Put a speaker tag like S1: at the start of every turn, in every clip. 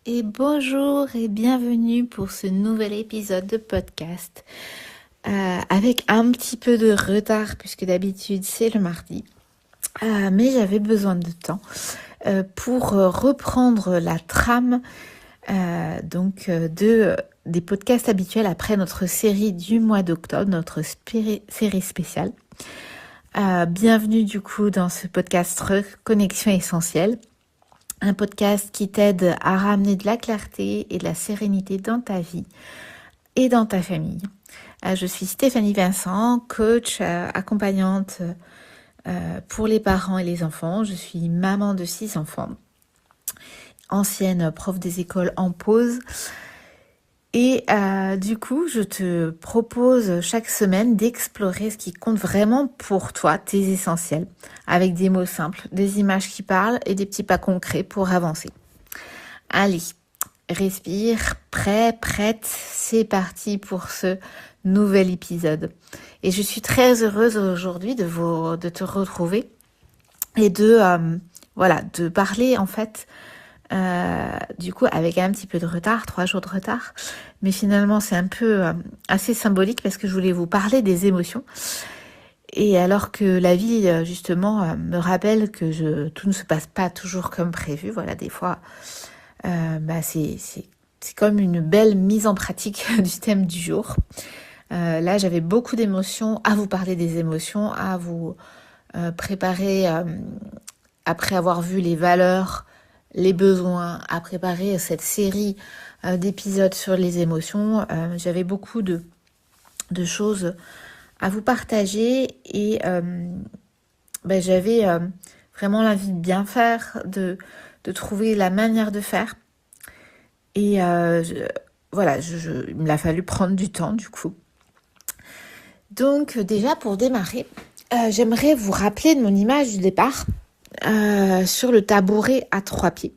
S1: Et bonjour et bienvenue pour ce nouvel épisode de podcast avec un petit peu de retard puisque d'habitude c'est le mardi. Mais j'avais besoin de temps pour reprendre la trame des podcasts habituels après notre série du mois d'octobre, notre série spéciale. Bienvenue du coup dans ce podcast Reconnexion Essentielle. Un podcast qui t'aide à ramener de la clarté et de la sérénité dans ta vie et dans ta famille. Je suis Stéphanie Vincent, coach, accompagnante pour les parents et les enfants. Je suis maman de 6 enfants, ancienne prof des écoles en pause. Et du coup, je te propose chaque semaine d'explorer ce qui compte vraiment pour toi, tes essentiels, avec des mots simples, des images qui parlent et des petits pas concrets pour avancer. Allez, respire, prête, c'est parti pour ce nouvel épisode. Et je suis très heureuse aujourd'hui de te retrouver et de parler en fait du coup avec un petit peu de retard, 3 jours de retard, mais finalement c'est un peu assez symbolique parce que je voulais vous parler des émotions. Et alors que la vie justement me rappelle que tout ne se passe pas toujours comme prévu, voilà, des fois c'est comme une belle mise en pratique du thème du jour. Là j'avais beaucoup d'émotions, à vous parler des émotions, à vous préparer après avoir vu les valeurs, les besoins, à préparer cette série d'épisodes sur les émotions. J'avais beaucoup de choses à vous partager et j'avais vraiment l'envie de bien faire, de trouver la manière de faire. Et il me l'a fallu prendre du temps du coup. Donc déjà pour démarrer, j'aimerais vous rappeler de mon image du départ sur le tabouret à 3 pieds.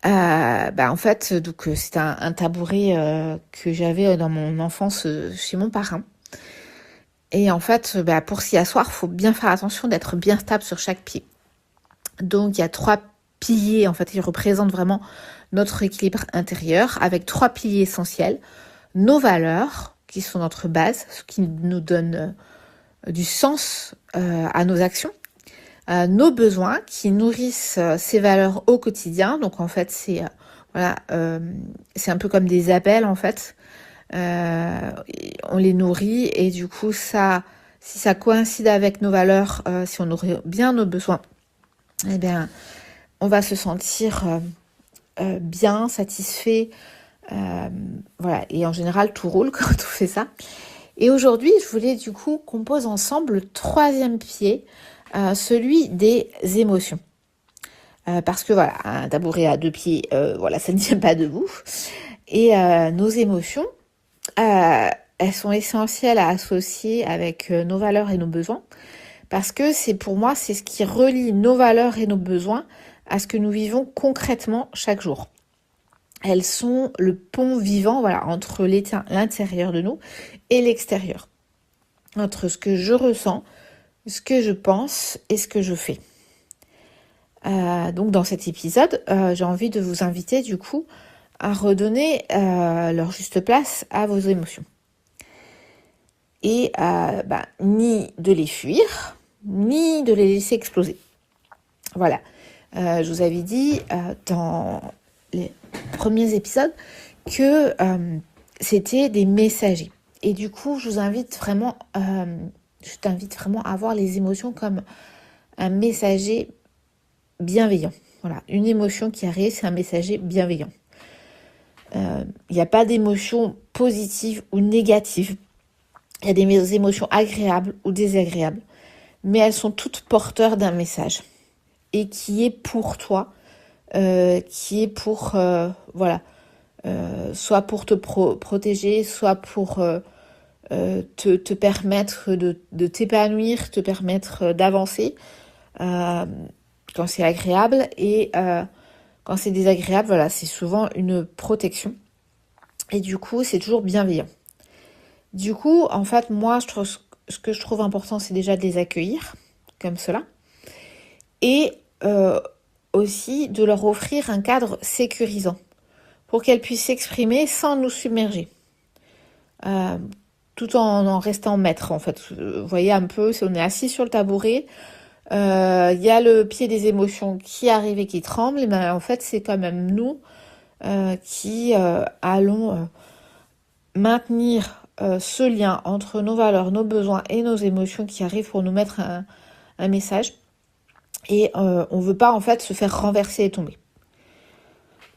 S1: En fait, donc c'est un tabouret que j'avais dans mon enfance chez mon parrain. Et en fait, pour s'y asseoir, il faut bien faire attention d'être bien stable sur chaque pied. Donc il y a 3 piliers, en fait, ils représentent vraiment notre équilibre intérieur avec 3 piliers essentiels. Nos valeurs, qui sont notre base, ce qui nous donne du sens à nos actions. Nos besoins qui nourrissent ces valeurs au quotidien. Donc en fait, c'est un peu comme des appels en fait. On les nourrit et du coup, si ça coïncide avec nos valeurs, si on nourrit bien nos besoins, eh bien, on va se sentir bien, satisfait. Et en général, tout roule quand on fait ça. Et aujourd'hui, je voulais du coup qu'on pose ensemble le 3e pied, celui des émotions. Parce que voilà, un tabouret à 2 pieds, ça ne tient pas debout. Et nos émotions, elles sont essentielles à associer avec nos valeurs et nos besoins. Parce que pour moi, c'est ce qui relie nos valeurs et nos besoins à ce que nous vivons concrètement chaque jour. Elles sont le pont vivant, entre l'intérieur de nous et l'extérieur. Entre ce que je ressens, ce que je pense et ce que je fais. Donc dans cet épisode, j'ai envie de vous inviter du coup à redonner leur juste place à vos émotions. Et ni de les fuir, ni de les laisser exploser. Voilà. Je vous avais dit dans les premiers épisodes que c'était des messagers. Et du coup, je t'invite vraiment à voir les émotions comme un messager bienveillant. Voilà, une émotion qui arrive, c'est un messager bienveillant. Il n'y a pas d'émotion positive ou négative. Il y a des émotions agréables ou désagréables. Mais elles sont toutes porteurs d'un message. Et qui est pour toi, qui est pour, soit pour te protéger, soit pour te permettre de t'épanouir, te permettre d'avancer quand c'est agréable. Et quand c'est désagréable, c'est souvent une protection. Et du coup, c'est toujours bienveillant. Du coup, en fait, moi, ce que je trouve important, c'est déjà de les accueillir comme cela. Et aussi de leur offrir un cadre sécurisant pour qu'elles puissent s'exprimer sans nous submerger, euh, tout en restant maître en fait. Vous voyez un peu, si on est assis sur le tabouret, il y a le pied des émotions qui arrive et qui tremble, et ben en fait c'est quand même nous qui allons maintenir ce lien entre nos valeurs, nos besoins et nos émotions qui arrivent pour nous mettre un message. Et on veut pas en fait se faire renverser et tomber.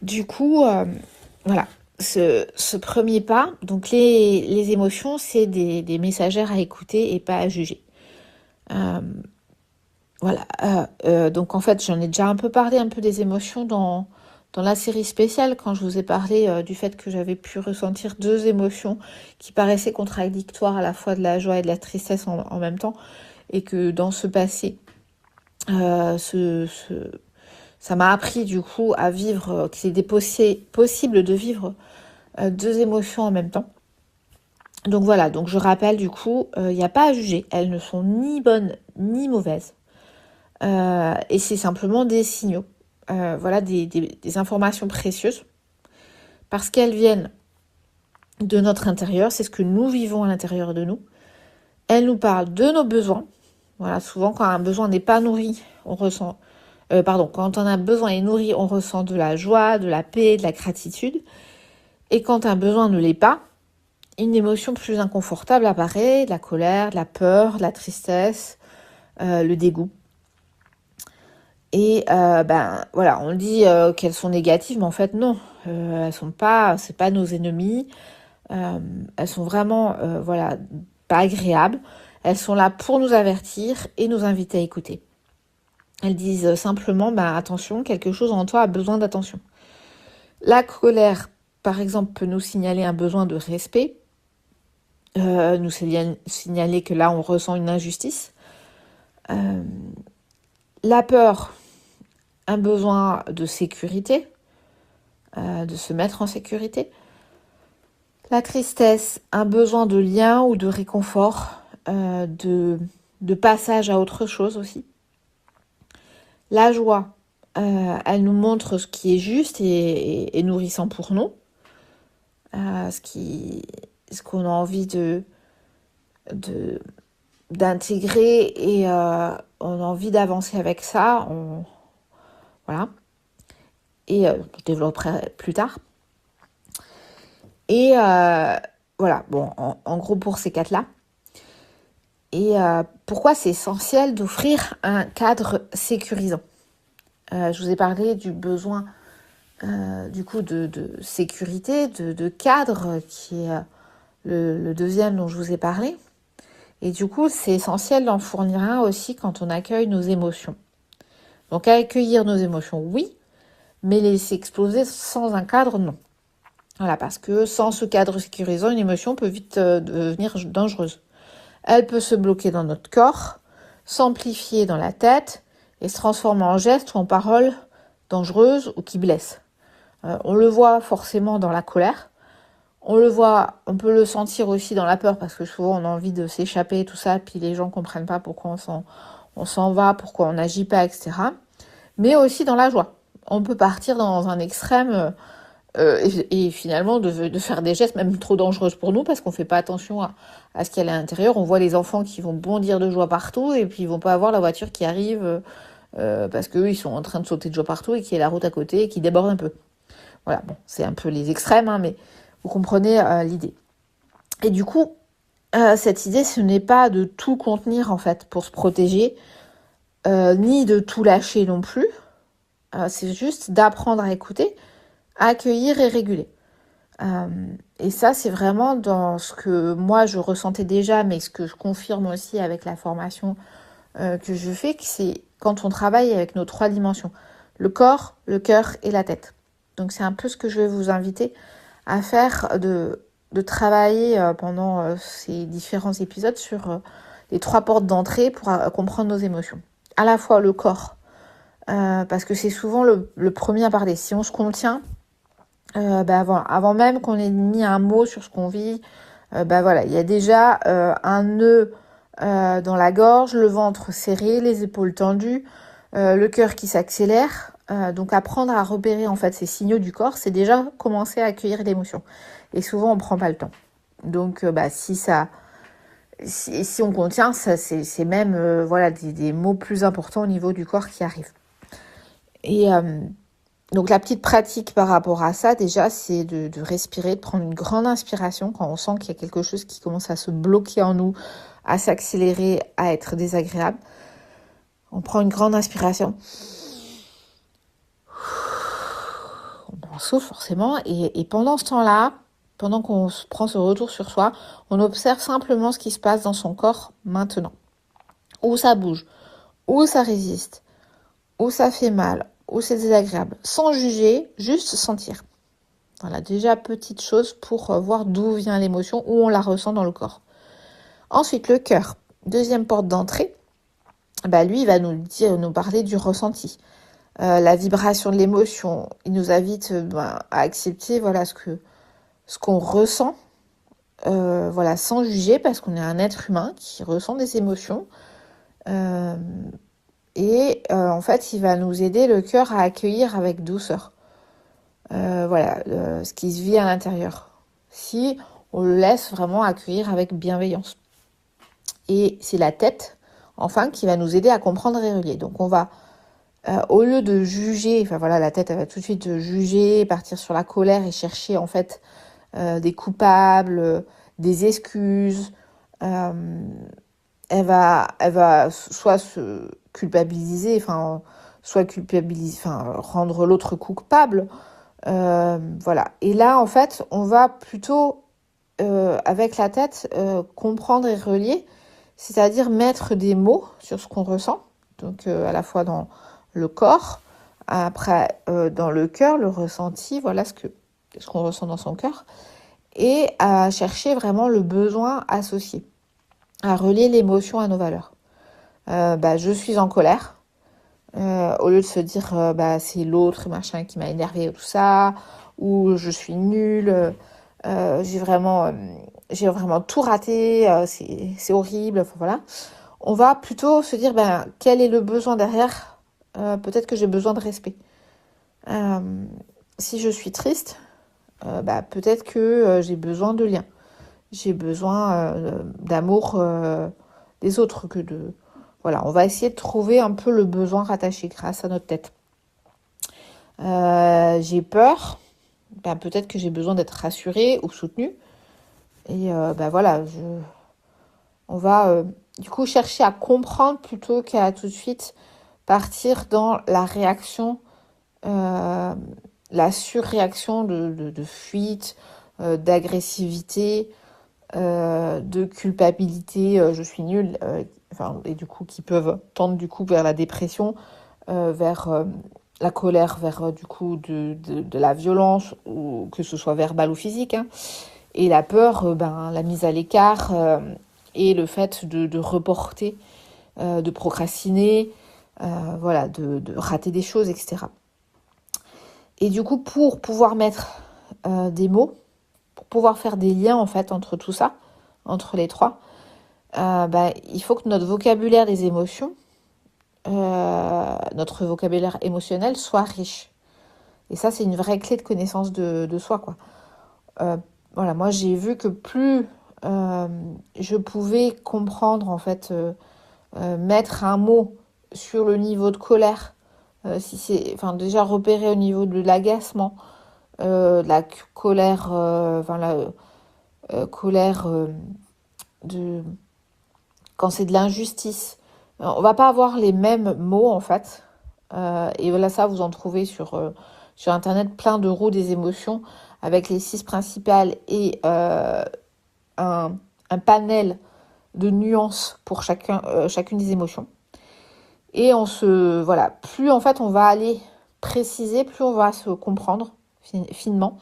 S1: Du coup, voilà, ce premier pas, donc les émotions, c'est des messagères à écouter et pas à juger. Voilà, donc en fait, j'en ai déjà un peu parlé, un peu des émotions dans la série spéciale, quand je vous ai parlé du fait que j'avais pu ressentir deux émotions qui paraissaient contradictoires, à la fois de la joie et de la tristesse en même temps, et que dans ce passé, ça m'a appris du coup à vivre, qu'il était possible de vivre deux émotions en même temps. Donc voilà, donc je rappelle du coup, il n'y a pas à juger, elles ne sont ni bonnes ni mauvaises. Et c'est simplement des signaux, voilà, des informations précieuses, parce qu'elles viennent de notre intérieur, c'est ce que nous vivons à l'intérieur de nous. Elles nous parlent de nos besoins. Voilà, souvent quand un besoin n'est pas nourri, on ressent, quand on a besoin est nourri, on ressent de la joie, de la paix, de la gratitude. Et quand un besoin ne l'est pas, une émotion plus inconfortable apparaît, de la colère, de la peur, de la tristesse, le dégoût. Et voilà, on dit qu'elles sont négatives, mais en fait non, elles sont pas, c'est pas nos ennemis. Elles sont vraiment, voilà, pas agréables. Elles sont là pour nous avertir et nous inviter à écouter. Elles disent simplement, attention, quelque chose en toi a besoin d'attention. La colère, par exemple, peut nous signaler un besoin de respect, nous signaler que là, on ressent une injustice. La peur, un besoin de sécurité, de se mettre en sécurité. La tristesse, un besoin de lien ou de réconfort, de passage à autre chose aussi. La joie, elle nous montre ce qui est juste et nourrissant pour nous, ce qu'on a envie d'intégrer et on a envie d'avancer avec ça. Voilà. Et je développerai plus tard. Et voilà, bon, en gros pour ces quatre-là. Et pourquoi c'est essentiel d'offrir un cadre sécurisant. Je vous ai parlé du besoin du coup de sécurité, de cadre, qui est le deuxième dont je vous ai parlé. Et du coup, c'est essentiel d'en fournir un aussi quand on accueille nos émotions. Donc accueillir nos émotions, oui, mais les laisser exploser sans un cadre, non. Voilà, parce que sans ce cadre sécurisant, une émotion peut vite devenir dangereuse. Elle peut se bloquer dans notre corps, s'amplifier dans la tête et se transformer en geste ou en parole dangereuse ou qui blesse. On le voit forcément dans la colère. On peut le sentir aussi dans la peur, parce que souvent on a envie de s'échapper, tout ça, puis les gens comprennent pas pourquoi on s'en va, pourquoi on n'agit pas, etc. Mais aussi dans la joie. On peut partir dans un extrême et finalement de faire des gestes même trop dangereux pour nous, parce qu'on fait pas attention à ce qu'il y a à l'intérieur. On voit les enfants qui vont bondir de joie partout et puis ils vont pas avoir la voiture qui arrive parce qu'eux ils sont en train de sauter de joie partout et qu'il y a la route à côté et qui déborde un peu. Voilà, bon, c'est un peu les extrêmes, mais vous comprenez l'idée. Et du coup, cette idée, ce n'est pas de tout contenir en fait pour se protéger, ni de tout lâcher non plus. C'est juste d'apprendre à écouter, à accueillir et réguler. Et ça, c'est vraiment dans ce que moi je ressentais déjà, mais ce que je confirme aussi avec la formation que je fais, que c'est quand on travaille avec nos 3 dimensions, le corps, le cœur et la tête. Donc c'est un peu ce que je vais vous inviter à faire, de travailler pendant ces différents épisodes sur les 3 portes d'entrée pour comprendre nos émotions. À la fois le corps, parce que c'est souvent le premier à parler. Si on se contient, avant même qu'on ait mis un mot sur ce qu'on vit, voilà, il y a déjà un nœud dans la gorge, le ventre serré, les épaules tendues, le cœur qui s'accélère, Donc apprendre à repérer en fait ces signaux du corps, c'est déjà commencer à accueillir l'émotion. Et souvent on prend pas le temps. Donc si on contient, ça c'est même voilà des mots plus importants au niveau du corps qui arrivent. Et donc la petite pratique par rapport à ça déjà, c'est de respirer, de prendre une grande inspiration quand on sent qu'il y a quelque chose qui commence à se bloquer en nous, à s'accélérer, à être désagréable. On prend une grande inspiration. On souffle forcément et pendant ce temps-là, pendant qu'on prend ce retour sur soi, on observe simplement ce qui se passe dans son corps maintenant. Où ça bouge, où ça résiste, où ça fait mal, où c'est désagréable. Sans juger, juste sentir. Voilà, déjà petite chose pour voir d'où vient l'émotion, où on la ressent dans le corps. Ensuite, le cœur, deuxième porte d'entrée, lui, il va nous parler du ressenti. La vibration de l'émotion, il nous invite à accepter voilà ce qu'on ressent, voilà sans juger parce qu'on est un être humain qui ressent des émotions en fait il va nous aider le cœur à accueillir avec douceur ce qui se vit à l'intérieur si on le laisse vraiment accueillir avec bienveillance. Et c'est la tête enfin qui va nous aider à comprendre et relier. Donc on va au lieu de juger, la tête elle va tout de suite juger, partir sur la colère et chercher en fait des coupables, des excuses. Elle va soit se culpabiliser, rendre l'autre coupable. Voilà. Et là, en fait, on va plutôt, avec la tête, comprendre et relier, c'est-à-dire mettre des mots sur ce qu'on ressent, donc à la fois dans le corps, après dans le cœur, le ressenti, voilà ce qu'on ressent dans son cœur, et à chercher vraiment le besoin associé, à relier l'émotion à nos valeurs. Je suis en colère, au lieu de se dire c'est l'autre machin qui m'a énervé ou tout ça, ou je suis nulle, j'ai vraiment tout raté, c'est horrible, voilà. On va plutôt se dire quel est le besoin derrière, peut-être que j'ai besoin de respect. Si je suis triste, peut-être que j'ai besoin de lien. J'ai besoin d'amour des autres que de... Voilà, on va essayer de trouver un peu le besoin rattaché grâce à notre tête. J'ai peur, peut-être que j'ai besoin d'être rassurée ou soutenue. Et on va du coup chercher à comprendre plutôt qu'à tout de suite partir dans la réaction, la surréaction de fuite, d'agressivité, de culpabilité, je suis nulle, et du coup qui peuvent tendre du coup vers la dépression, vers la colère, vers du coup de la violence, ou que ce soit verbal ou physique, hein. Et la peur, la mise à l'écart et le fait de reporter, de procrastiner, de rater des choses, etc. Et du coup, pour pouvoir mettre des mots, pour pouvoir faire des liens en fait entre tout ça, entre les trois, il faut que notre vocabulaire des émotions, notre vocabulaire émotionnel soit riche. Et ça, c'est une vraie clé de connaissance de soi, quoi. Moi j'ai vu que plus je pouvais comprendre en fait, mettre un mot sur le niveau de colère, si c'est, déjà repérer au niveau de l'agacement, de la colère, colère de quand c'est de l'injustice. On va pas avoir les mêmes mots en fait, et voilà, ça vous en trouvez sur internet plein de roues des émotions avec les 6 principales et un panel de nuances pour chacune des émotions. Et plus en fait on va aller préciser, plus on va se comprendre finement.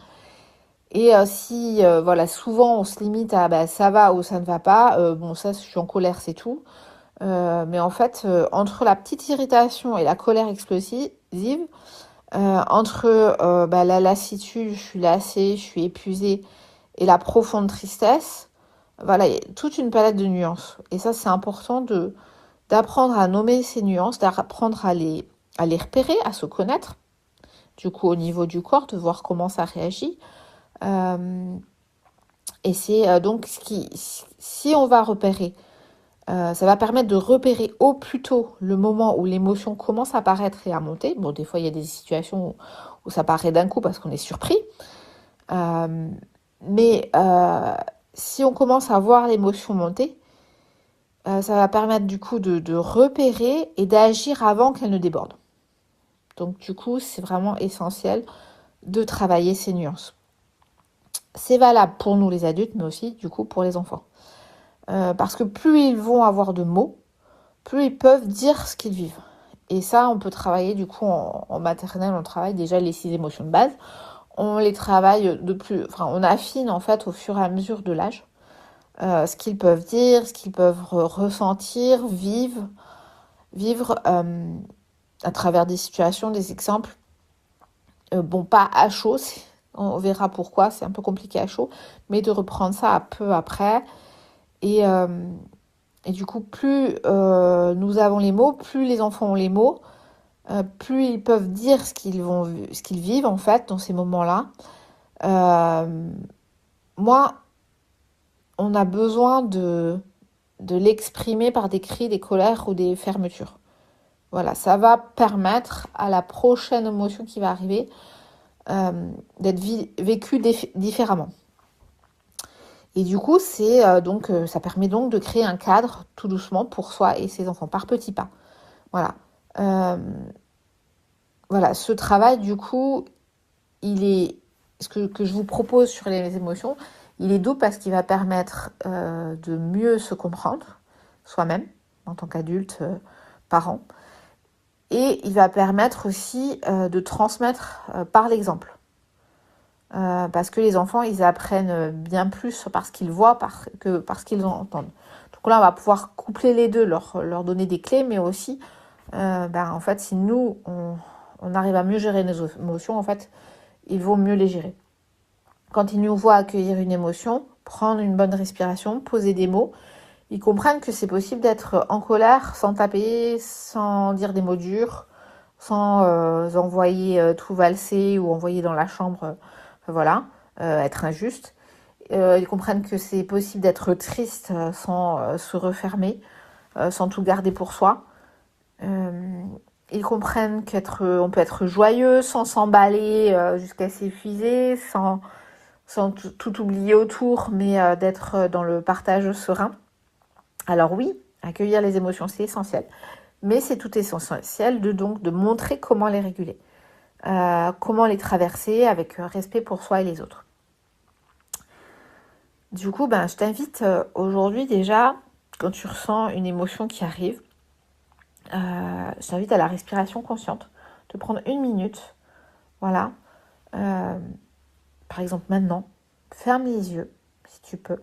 S1: Et si souvent on se limite à ça va ou ça ne va pas, ça je suis en colère, c'est tout. Mais en fait, entre la petite irritation et la colère explosive, entre la lassitude, je suis lassée, je suis épuisée, et la profonde tristesse, voilà, il y a toute une palette de nuances. Et ça, c'est important d'apprendre à nommer ces nuances, d'apprendre à les à les repérer, à se connaître. Du coup, au niveau du corps, de voir comment ça réagit. Et c'est donc si on va repérer, ça va permettre de repérer au plus tôt le moment où l'émotion commence à apparaître et à monter. Bon, des fois, il y a des situations où ça paraît d'un coup parce qu'on est surpris. Mais si on commence à voir l'émotion monter, ça va permettre du coup de repérer et d'agir avant qu'elle ne déborde. Donc du coup, c'est vraiment essentiel de travailler ces nuances. C'est valable pour nous les adultes, mais aussi du coup pour les enfants. Parce que plus ils vont avoir de mots, plus ils peuvent dire ce qu'ils vivent. Et ça, on peut travailler du coup en maternelle, on travaille déjà les 6 émotions de base. On les travaille on affine en fait au fur et à mesure de l'âge. Ce qu'ils peuvent dire, ce qu'ils peuvent ressentir, vivre à travers des situations, des exemples. Bon, pas à chaud, on verra pourquoi, c'est un peu compliqué à chaud, mais de reprendre ça un peu après. Et du coup, plus nous avons les mots, plus les enfants ont les mots, plus ils peuvent dire ce qu'ils vivent en fait dans ces moments-là. Moi, on a besoin de l'exprimer par des cris, des colères ou des fermetures. Voilà, ça va permettre à la prochaine émotion qui va arriver d'être vécue différemment. Et du coup, ça permet donc de créer un cadre tout doucement pour soi et ses enfants, par petits pas. Voilà. Voilà, ce travail, du coup, ce que je vous propose sur les émotions, il est doux parce qu'il va permettre de mieux se comprendre soi-même, en tant qu'adulte, parent. Et il va permettre aussi de transmettre par l'exemple. Parce que les enfants, ils apprennent bien plus parce qu'ils voient que parce qu'ils entendent. Donc là, on va pouvoir coupler les deux, leur donner des clés, mais aussi, en fait, si nous, on arrive à mieux gérer nos émotions, en fait, ils vont mieux les gérer. Quand ils nous voient accueillir une émotion, prendre une bonne respiration, poser des mots, ils comprennent que c'est possible d'être en colère sans taper, sans dire des mots durs, sans envoyer tout valser ou envoyer dans la chambre, être injuste. Ils comprennent que c'est possible d'être triste sans se refermer, sans tout garder pour soi. Ils comprennent on peut être joyeux sans s'emballer jusqu'à s'épuiser, sans tout oublier autour, mais d'être dans le partage serein. Alors oui, accueillir les émotions, c'est essentiel. Mais c'est tout essentiel de montrer comment les réguler. Comment les traverser avec respect pour soi et les autres. Du coup, je t'invite aujourd'hui déjà, quand tu ressens une émotion qui arrive, je t'invite à la respiration consciente, de prendre 1 minute, voilà. Par exemple maintenant, ferme les yeux si tu peux,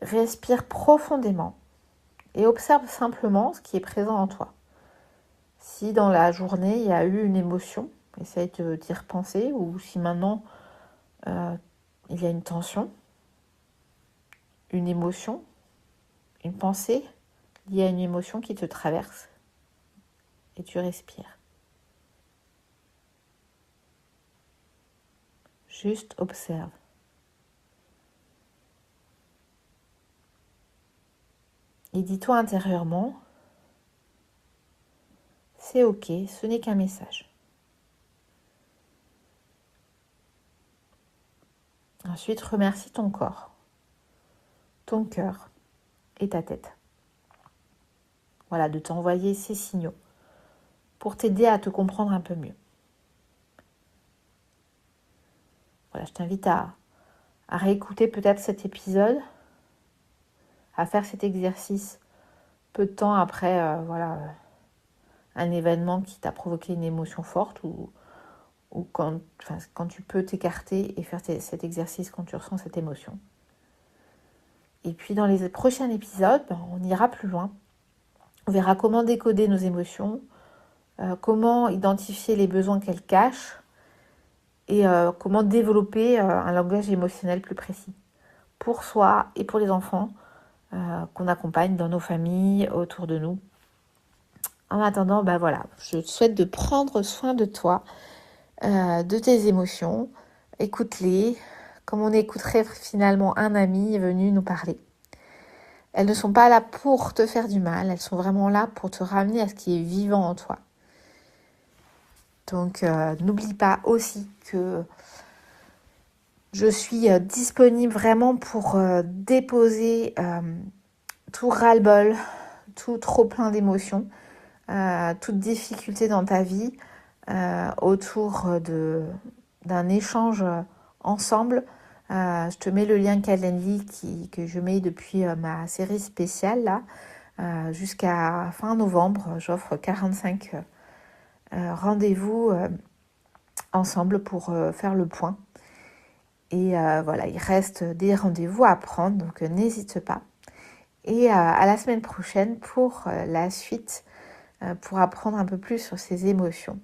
S1: respire profondément et observe simplement ce qui est présent en toi. Si dans la journée il y a eu une émotion, essaye d'y repenser, ou si maintenant il y a une tension, une émotion, une pensée liée à une émotion qui te traverse, et tu respires. Juste observe. Et dis-toi intérieurement, c'est ok, ce n'est qu'un message. Ensuite, remercie ton corps, ton cœur et ta tête. Voilà, de t'envoyer ces signaux pour t'aider à te comprendre un peu mieux. Voilà, je t'invite à réécouter peut-être cet épisode, à faire cet exercice peu de temps après un événement qui t'a provoqué une émotion forte, ou quand tu peux t'écarter et faire cet exercice quand tu ressens cette émotion. Et puis dans les prochains épisodes, on ira plus loin. On verra comment décoder nos émotions, comment identifier les besoins qu'elles cachent, et comment développer un langage émotionnel plus précis pour soi et pour les enfants qu'on accompagne dans nos familles, autour de nous. En attendant, bah voilà, je te souhaite de prendre soin de toi, de tes émotions. Écoute-les, comme on écouterait finalement un ami venu nous parler. Elles ne sont pas là pour te faire du mal, elles sont vraiment là pour te ramener à ce qui est vivant en toi. Donc n'oublie pas aussi que je suis disponible vraiment pour déposer tout ras-le-bol, tout trop plein d'émotions, toute difficulté dans ta vie autour d'un échange ensemble. Je te mets le lien Calendly que je mets depuis ma série spéciale là, jusqu'à fin novembre. J'offre 45 rendez-vous ensemble pour faire le point. Et voilà, il reste des rendez-vous à prendre, donc n'hésite pas. Et à la semaine prochaine pour la suite, pour apprendre un peu plus sur ces émotions.